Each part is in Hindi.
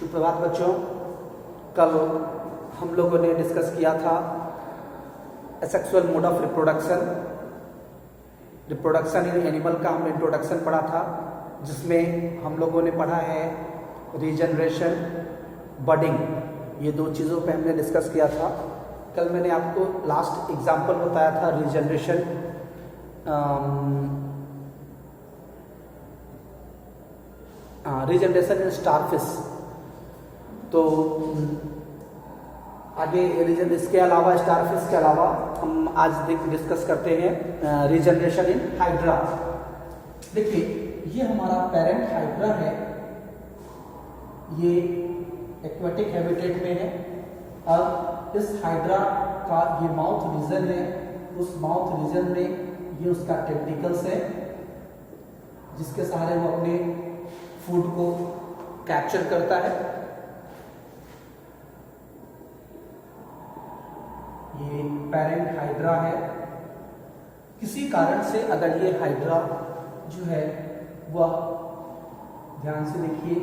सुप्रभात बच्चों। कल हम लोगों ने डिस्कस किया था asexual mode of reproduction in animal का हमने इंट्रोडक्शन पढ़ा था, जिसमें हम लोगों ने पढ़ा है रीजनरेशन, बडिंग, ये दो चीज़ों पे हमने डिस्कस किया था। कल मैंने आपको लास्ट एग्जांपल बताया था रीजनरेशन इन स्टारफिश। तो आगे रीजन इसके अलावा स्टारफिश के अलावा हम आज डिस्कस करते हैं रीजनरेशन इन हाइड्रा। देखिए, ये हमारा पेरेंट हाइड्रा है, ये एक्वेटिक हैबिटेट में है। अब इस हाइड्रा का ये माउथ रीजन है, उस माउथ रीजन में ये उसका टेंटिकल्स है, जिसके सहारे वो अपने फूड को कैप्चर करता है। ये पेरेंट हाइड्रा है। किसी कारण से अगर ये हाइड्रा जो है वह, ध्यान से देखिए,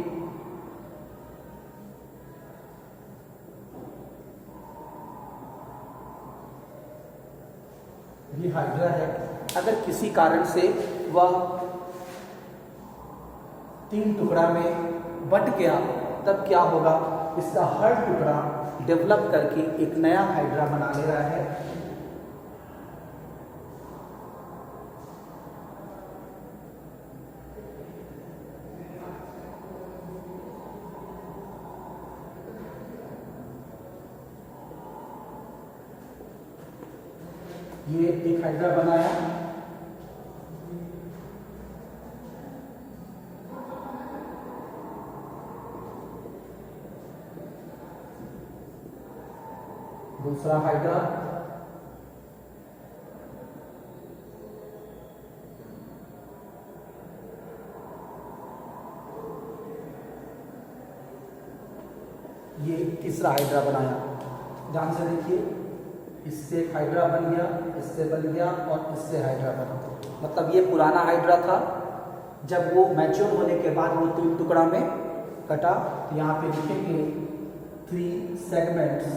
ये हाइड्रा है, अगर किसी कारण से वह 3 टुकड़ा में बट गया, तब क्या होगा? इसका हर टुकड़ा डेवलप करके एक नया हाइड्रा बना ले रहा है। ये एक हाइड्रा बनाया, दूसरा हाइड्रा, ये तीसरा हाइड्रा बनाया। ध्यान से देखिए, इससे एक हाइड्रा बन गया, इससे बन गया और इससे हाइड्रा बना। मतलब ये पुराना हाइड्रा था, जब वो मैच्योर होने के बाद वो 3 टुकड़ा में कटा। तो यहाँ पे लिखेंगे 3 सेगमेंट्स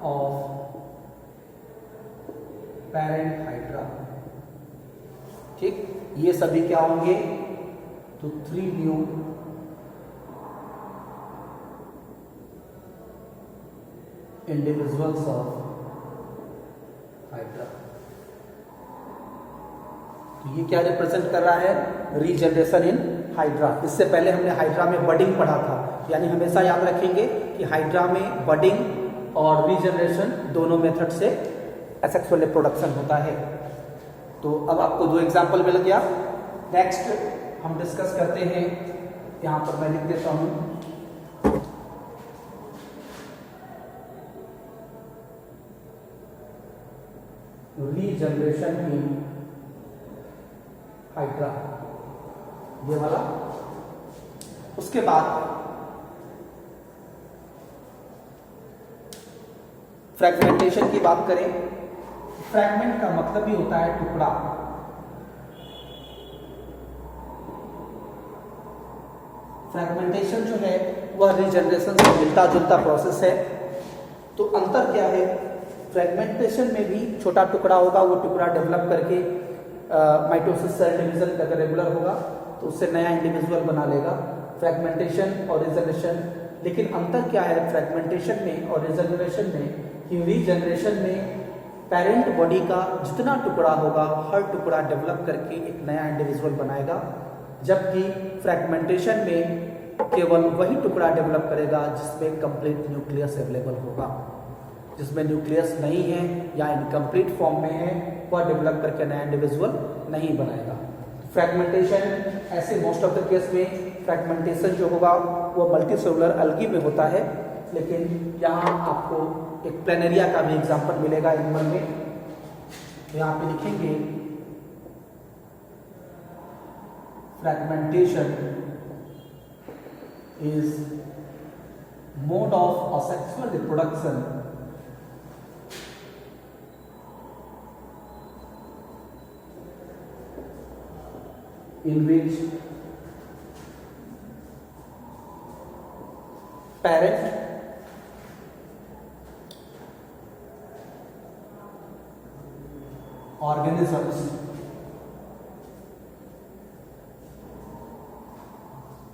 ऑफ पेरेंट हाइड्रा। ठीक, ये सभी क्या होंगे? तो 3 न्यू इंडिविजुअल्स ऑफ हाइड्रा। तो ये क्या रिप्रेजेंट कर रहा है? Regeneration in hydra. इससे पहले हमने हाइड्रा में बडिंग पढ़ा था, यानी हमेशा याद रखेंगे कि हाइड्रा में बडिंग और रीजनरेशन दोनों मेथड से एसेक्सुअल रिप्रोडक्शन होता है। तो अब आपको 2 एग्जाम्पल मिल गया। नेक्स्ट हम डिस्कस करते हैं, यहां पर मैं लिख देता हूं, रीजनरेशन इन हाइड्रा, ये वाला। उसके बाद फ्रैगमेंटेशन की बात करें। फ्रैगमेंट का मतलब ही होता है टुकड़ा। फ्रैगमेंटेशन जो है वह रीजनरेशन से मिलता जुलता प्रोसेस है। तो अंतर क्या है? फ्रैगमेंटेशन में भी छोटा टुकड़ा होगा, वो टुकड़ा डेवलप करके माइटोसिस सेल डिवीजन अगर रेगुलर होगा तो उससे नया इंडिविजुअल बना लेगा। फ्रैगमेंटेशन और रीजनरेशन, लेकिन अंतर क्या है फ्रैगमेंटेशन में और रीजनरेशन में? कि रीजनरेशन में पेरेंट बॉडी का जितना टुकड़ा होगा, हर टुकड़ा डेवलप करके एक नया इंडिविजुअल बनाएगा, जबकि फ्रैगमेंटेशन में केवल वही टुकड़ा डेवलप करेगा जिसमें कंप्लीट न्यूक्लियस अवेलेबल होगा। जिसमें न्यूक्लियस नहीं है या इनकम्प्लीट फॉर्म में है, वह डेवलप करके नया इंडिविजुअल नहीं बनाएगा। फ्रैगमेंटेशन ऐसे मोस्ट ऑफ द केस में फ्रैगमेंटेशन जो होगा वो मल्टीसेलुलर अलगी में होता है, लेकिन यहाँ आपको एक प्लेनेरिया का भी एग्जांपल मिलेगा एनिमल में। यहाँ पे लिखेंगे fragmentation is mode of asexual reproduction in which parent organisms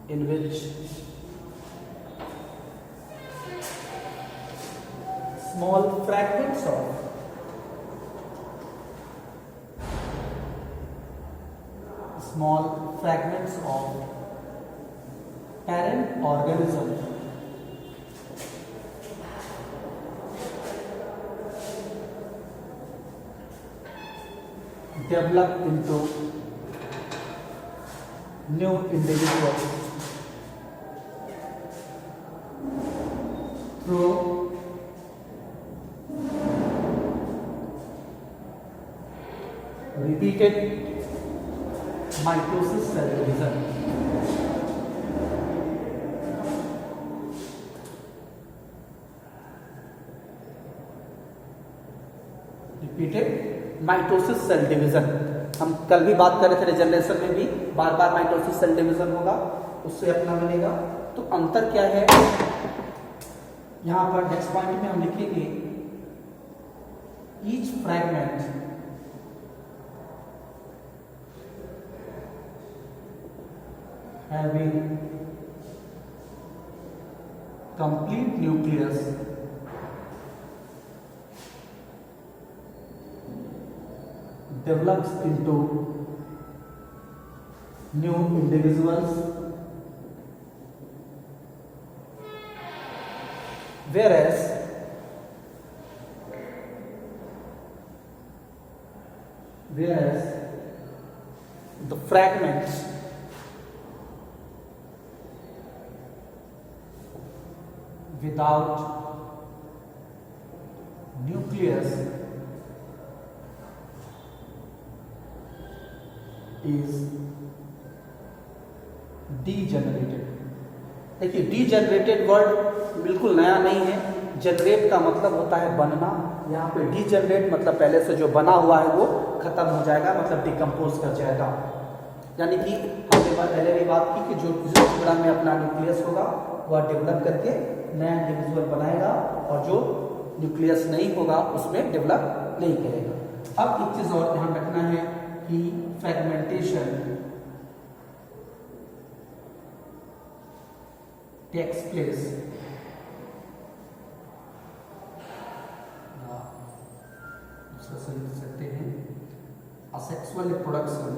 in which small fragments of parent organism develop into new individuals through repeated mitosis cell division. Repeated mitosis cell division, हम कल भी बात कर रहे थे, रिजनरेशन में भी बार बार माइटोसिस सेल डिवीजन होगा, उससे अपना मिलेगा। तो अंतर क्या है, यहां पर नेक्स्ट पॉइंट में हम लिखेंगे each fragment having complete nucleus develops into new individuals, whereas the fragments without nucleus is degenerated। देखिए डीजेनरेटेड वर्ड बिल्कुल नया नहीं है, जनरेट का मतलब होता है बनना, यहाँ पे डीजेनरेट मतलब पहले से जो बना हुआ है वो खत्म हो जाएगा, मतलब डिकम्पोज कर जाएगा। यानी कि हमने पहले भी बात की कि जो टुकड़ा में अपना न्यूक्लियस होगा वह डेवलप करके नया इंडिविजुअल बनाएगा, और जो न्यूक्लियस नहीं होगा उसमें डेवलप नहीं करेगा। अब एक चीज और ध्यान रखना है कि फ्रैगमेंटेशन टेक्स प्लेस दूसरा से लिख सकते हैं asexual reproduction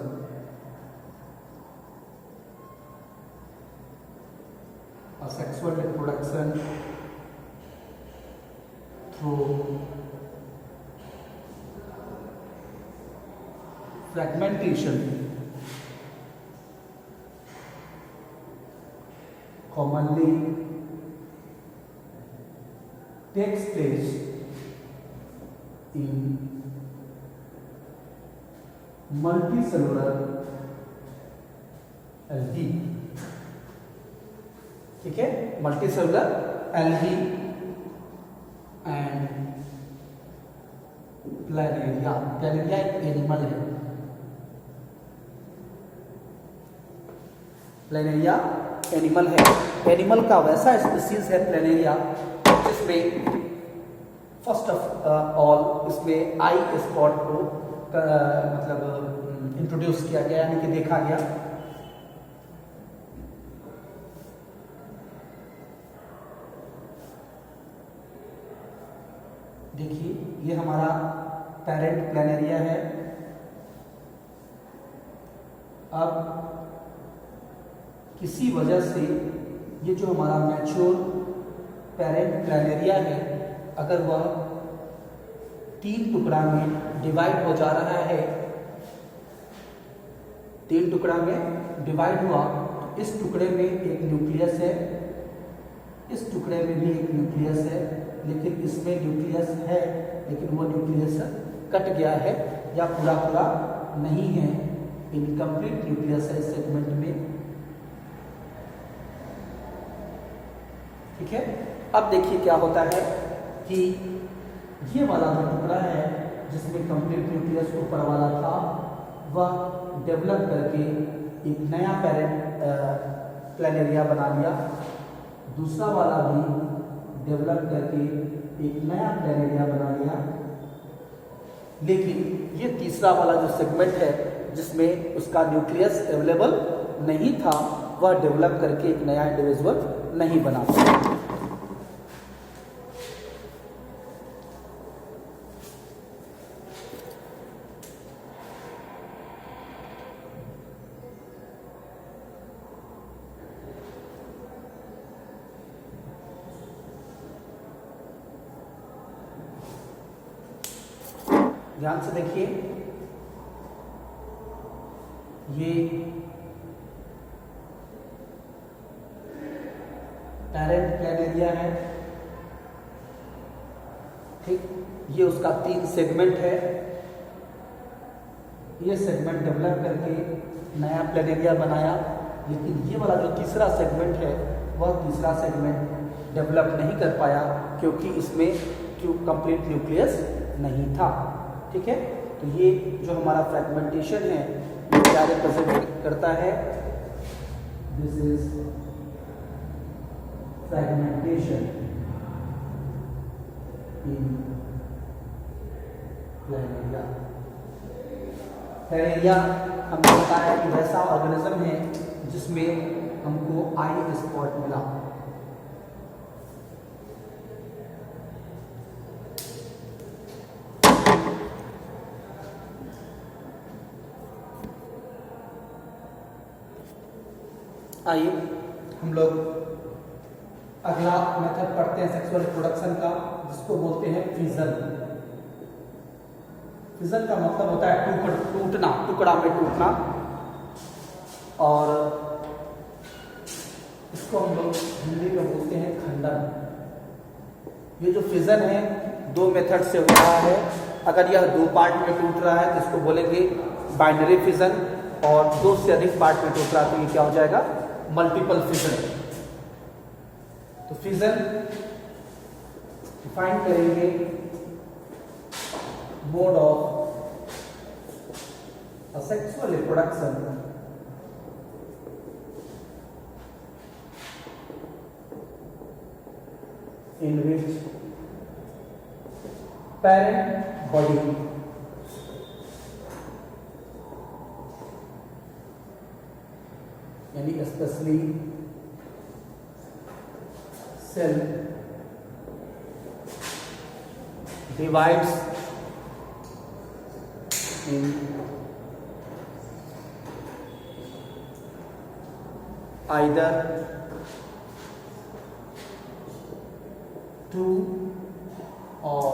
through fragmentation commonly takes place in multicellular algae। ठीक है, multicellular algae and planaria. Planaria एक एनिमल है, प्लैनेरिया एनिमल है, एनिमल का वैसा स्पीसीज है प्लैनेरिया जिसमें फर्स्ट ऑफ ऑल इसमें आई स्पॉट को मतलब इंट्रोड्यूस किया गया, यानी कि देखा गया। देखिए ये हमारा पेरेंट प्लैनेरिया है। अब किसी वजह से ये जो हमारा मैच्योर पेरेंट प्लैनेरिया है, अगर वह 3 टुकड़ा में डिवाइड हो जा रहा है, 3 टुकड़ा में डिवाइड हुआ, तो इस टुकड़े में एक न्यूक्लियस है, इस टुकड़े में भी एक न्यूक्लियस है, लेकिन इसमें न्यूक्लियस है लेकिन वो न्यूक्लियस कट गया है या पूरा पूरा नहीं है, इनकम्प्लीट न्यूक्लियस है इस सेगमेंट में। ठीक है, अब देखिए क्या होता है कि ये वाला जो टुकड़ा है जिसमें कंप्लीट न्यूक्लियस ऊपर वाला था, वह डेवलप करके एक नया पेरेंट प्लैनेरिया बना लिया, दूसरा वाला भी डेवलप करके एक नया प्लेनेरिया बना लिया। लेकिन ये तीसरा वाला जो सेगमेंट है जिसमें उसका न्यूक्लियस अवेलेबल नहीं था, वह डेवलप करके एक नया इंडिविजुअल नहीं बना पाया। ध्यान से देखिए, ये पेरेंट प्लेनेरिया है, ठीक। ये उसका 3 सेगमेंट है। ये सेगमेंट डेवलप करके नया प्लेनेरिया बनाया। लेकिन ये वाला जो तीसरा सेगमेंट है वह तीसरा सेगमेंट डेवलप नहीं कर पाया क्योंकि इसमें कंप्लीट न्यूक्लियस नहीं था, ठीक है। तो ये जो हमारा फ्रेगमेंटेशन है ये क्या रिप्रेजेंट करता है? This is fragmentation in planaria. Planaria हमें पता है कि ऐसा ऑर्गेनिज्म है जिसमें हमको आई स्पॉट मिला। आइए हम लोग अगला मेथड पढ़ते हैं सेक्सुअल रिप्रोडक्शन का, जिसको बोलते हैं फिजन। फिजन का मतलब होता है टूटना, टुकड़ा में टूटना। और इसको हम लोग हिंदी में बोलते हैं खंडन। ये जो फिजन है 2 मेथड से हो रहा है। अगर यह 2 पार्ट में टूट रहा है तो इसको बोलेंगे बाइनरी फिजन, और 2 से अधिक पार्ट में टूट रहा है तो ये क्या हो जाएगा? Multiple fission. तो फिजन डिफाइन करेंगे mode of sexual reproduction in which parent body यानी specially cell divides in either 2 or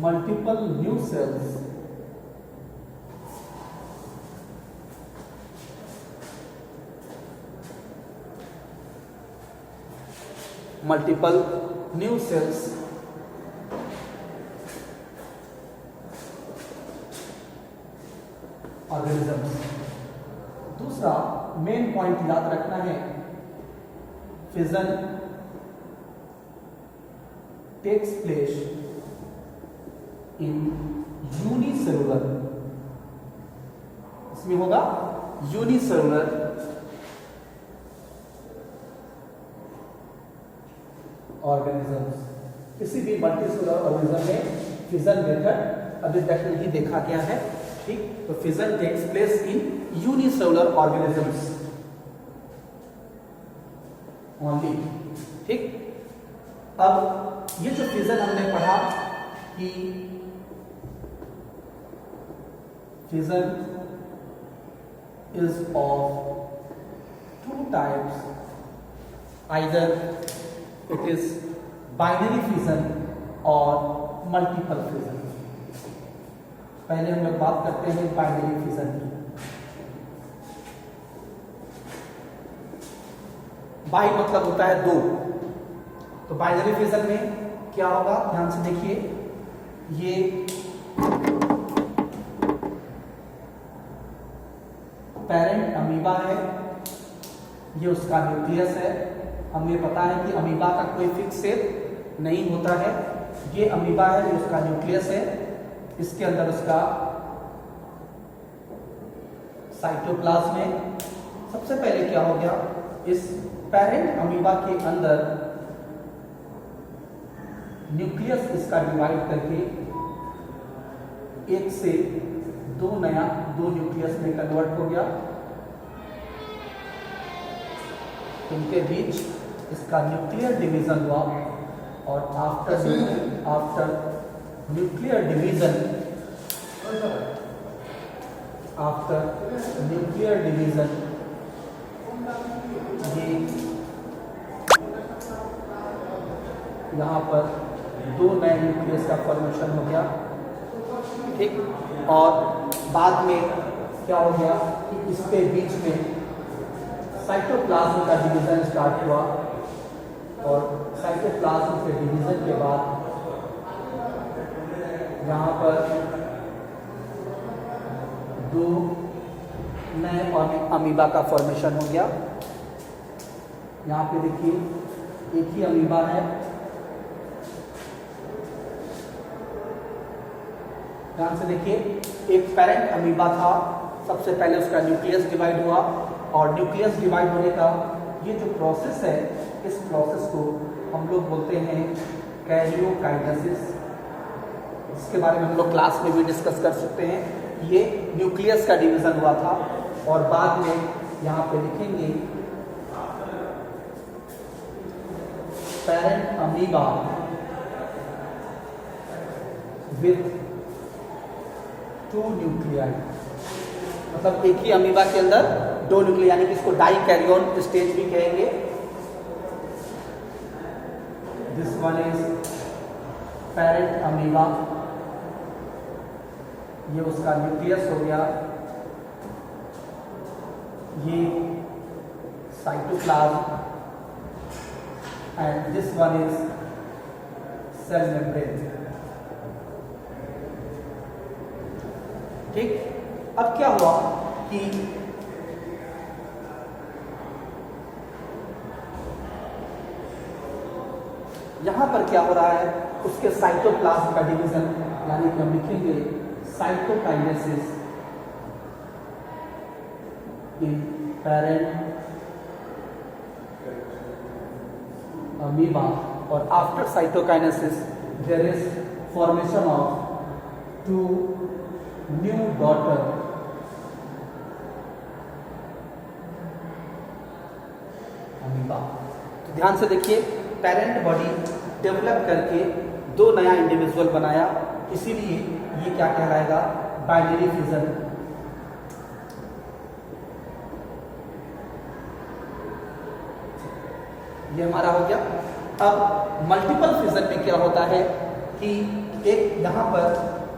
multiple new cells organisms. दूसरा मेन पॉइंट याद रखना है, fission takes place in unicellular, इसमें होगा यूनिसेलुलर ऑर्गेनिजम्स। किसी भी मल्टीसेलुलर ऑर्गेनिज्म में फिजन मेथड अभी तक नहीं देखा गया है, ठीक। तो fission takes place in unicellular organisms only, ठीक। अब ये जो फिजन हमने पढ़ा कि fission is of 2 types, either it is binary fission और मल्टीपल फिजन। पहले हम लोग बात करते हैं बाइनरी फिजन की। बाई मतलब होता है 2, तो बाइनरी फिजन में क्या होगा? ध्यान से देखिए, ये पेरेंट अमीबा है, ये उसका न्यूक्लियस है। हमें पता है कि अमीबा का कोई फिक्स शेप नहीं होता है। ये अमीबा है, ये उसका न्यूक्लियस है, इसके अंदर उसका साइटोप्लाज्म में सबसे पहले क्या हो गया? इस पेरेंट अमीबा के अंदर न्यूक्लियस इसका डिवाइड करके एक से दो न्यूक्लियस में कन्वर्ट हो गया। इनके बीच इसका न्यूक्लियर डिवीजन हुआ और आफ्टर न्यूक्लियर डिवीजन ये यहाँ पर दो नए न्यूक्लियस का फॉर्मेशन हो गया, ठीक। और बाद में क्या हो गया कि इसके बीच में साइटोप्लाज्म का डिवीजन स्टार्ट हुआ और साइटोप्लाज्म के डिवीजन के बाद यहाँ पर दो नए अमीबा का फॉर्मेशन हो गया। यहाँ पे देखिए एक ही अमीबा है, ध्यान से देखिए। एक पेरेंट अमीबा था, सबसे पहले उसका न्यूक्लियस डिवाइड हुआ और न्यूक्लियस डिवाइड होने का ये जो प्रोसेस है, इस प्रोसेस को हम लोग बोलते हैं कैरियोकाइनेसिस। इसके बारे में हम लोग क्लास में भी डिस्कस कर सकते हैं। ये न्यूक्लियस का डिवीजन हुआ था और बाद में यहाँ पे लिखेंगे parent amoeba with two nuclei, मतलब एक ही अमीबा के अंदर दो न्यूक्लियाई, यानी कि इसको डाई कैरियन स्टेज भी कहेंगे। This one is parent amoeba, ये उसका न्यूक्लियस हो गया, ये cytoplasm and this one is cell membrane, ठीक। अब क्या हुआ कि यहां पर क्या हो रहा है, उसके साइटोप्लाज्म का डिवीजन, यानी कि हम लिखेंगे साइटोकाइनेसिस इन पेरेंट अमीबा, और after cytokinesis there is formation of two new daughter amoeba. तो ध्यान से देखिए, पेरेंट बॉडी डेवलप करके दो नया इंडिविजुअल बनाया, इसीलिए ये क्या कहलाएगा, बाइनरी फ्यूजन। ये हमारा हो गया। अब मल्टीपल फ्यूजन में क्या होता है कि एक यहां पर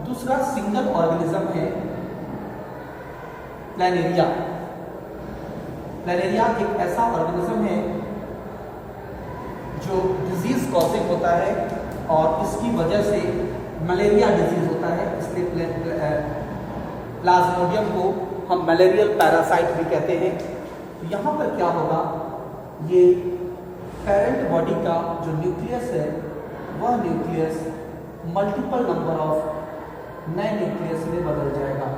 दूसरा सिंगल ऑर्गेनिज्म है प्लैनेरिया। प्लैनेरिया एक ऐसा ऑर्गेनिज्म है जो डिजीज कॉजिंग होता है और इसकी वजह से मलेरिया डिजीज होता है, इसलिए प्लाज्मोडियम को हम मलेरियल पैरासाइट भी कहते हैं। तो यहाँ पर क्या होगा, ये पेरेंट बॉडी का जो न्यूक्लियस है वह न्यूक्लियस मल्टीपल नंबर ऑफ नए न्यूक्लियस में बदल जाएगा।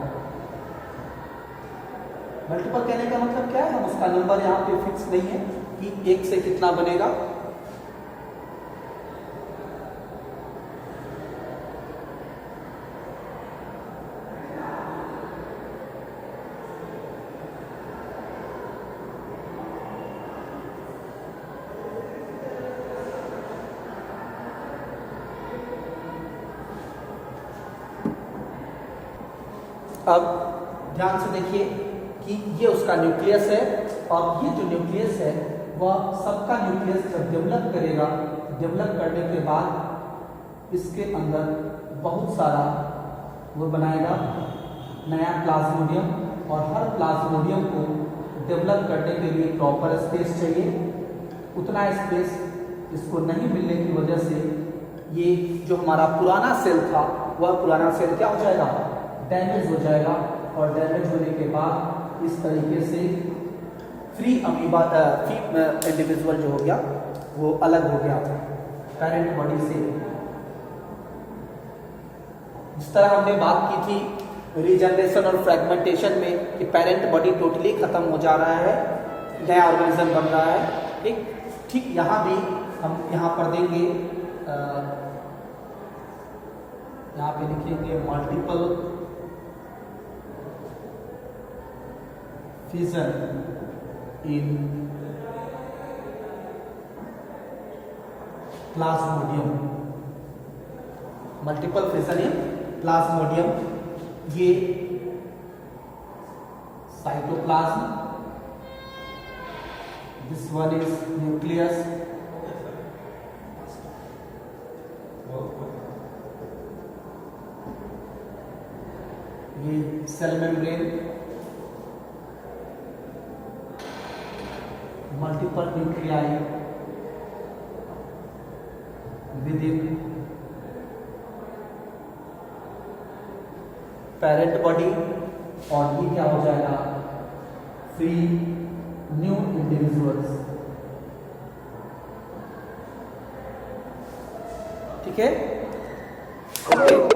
मल्टीपल कहने का मतलब क्या है, हम उसका नंबर यहाँ पे फिक्स नहीं है कि एक से कितना बनेगा। अब ध्यान से देखिए कि ये उसका न्यूक्लियस है और ये जो न्यूक्लियस है वह सबका न्यूक्लियस जब डेवलप करेगा, डेवलप करने के बाद इसके अंदर बहुत सारा वो बनाएगा नया प्लाज्मोडियम, और हर प्लाज्मोडियम को डेवलप करने के लिए प्रॉपर स्पेस चाहिए। उतना स्पेस इसको नहीं मिलने की वजह से ये जो हमारा पुराना सेल था वह पुराना सेल क्या हो जाएगा, डैमेज हो जाएगा, और डैमेज होने के बाद इस तरीके से फ्री अमीबा इंडिविजुअल जो हो गया वो अलग हो गया पेरेंट बॉडी से। जिस तरह हमने बात की थी रीजनरेशन और फ्रेगमेंटेशन में कि पेरेंट बॉडी टोटली खत्म हो जा रहा है, नया ऑर्गेनिज्म बन रहा है। ठीक ठीक यहाँ भी हम यहाँ पर देंगे, यहाँ पे लिखेंगे multiple fission in plasmodium, multiple fission in plasmodium. ये cytoplasm, this one is nucleus, ये cell membrane, multiple nuclei within parent body, और ये क्या हो जाएगा, फ्री न्यू इंडिविजुअल्स। ठीक है, ओके।